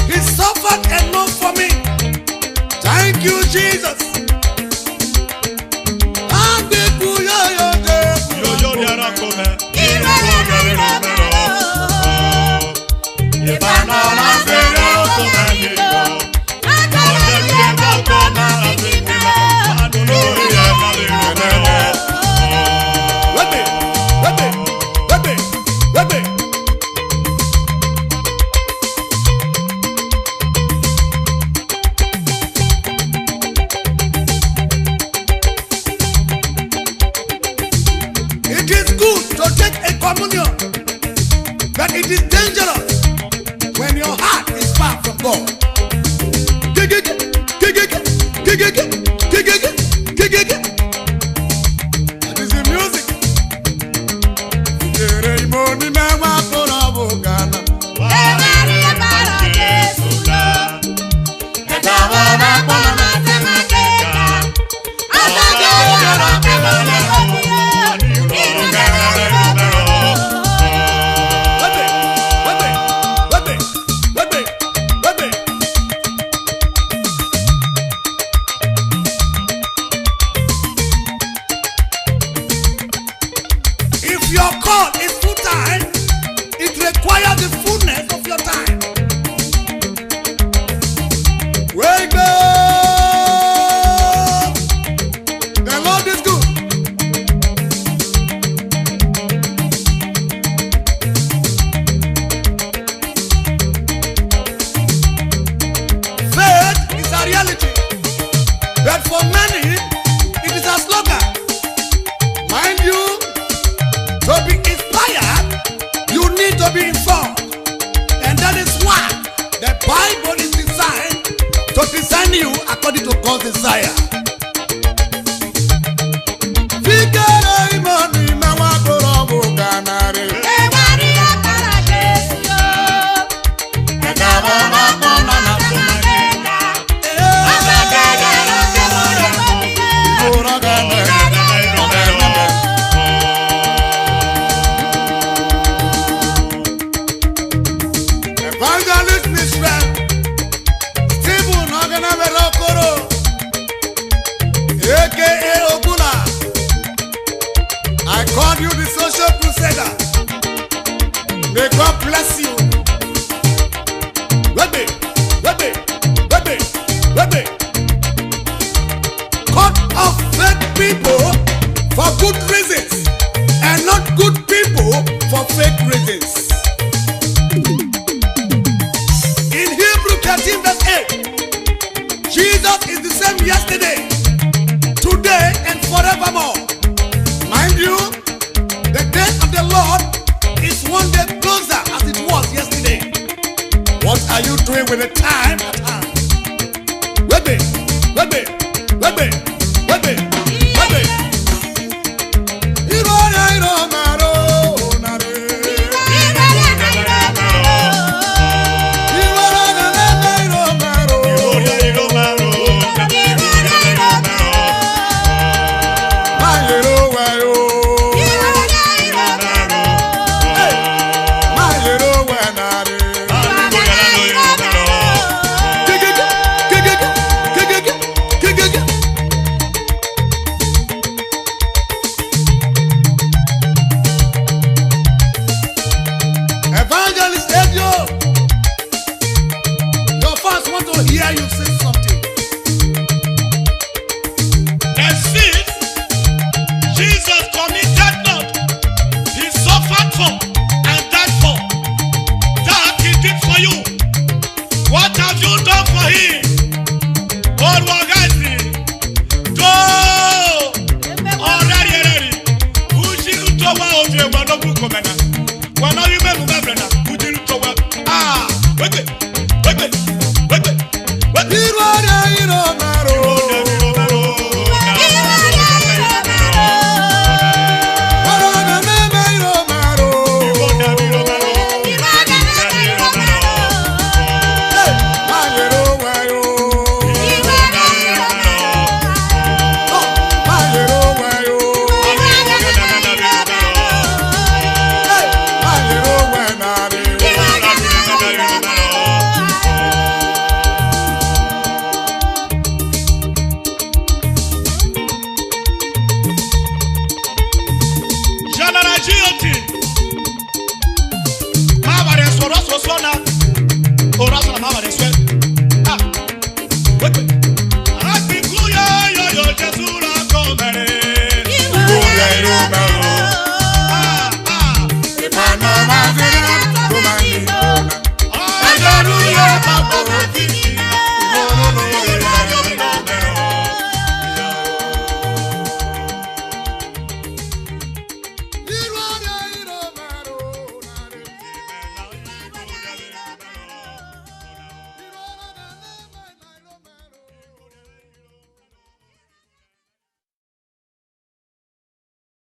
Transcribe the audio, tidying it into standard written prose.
He suffered enough for me. Thank you, Jesus. Agbiku but it is dangerous when your heart is far from God. That is the music. But for many, it is a slogan. Mind you, to be inspired, you need to be informed. And that is why the Bible is designed to design you according to God's desire. I call you the social crusader. May God bless you. Ready. Cut off fake people for good reasons and not good people for fake reasons. In Hebrew 13 verse 8, Jesus is the same yesterday, today, and forevermore. Mind you, the day of the Lord is one day closer as it was yesterday. What are you doing with the time at hand? Hear you say something. The sin Jesus committed not, he suffered for and died for. That he did for you. What have you done for him? God will guide me. Go! Already. Ujiru towa ovye wanobu komena. Wana yume mubabena. Ujiru towa. Ah! Wait. Where GOT. Ma bare sọ̀rọ̀ sọ̀sọ̀ na.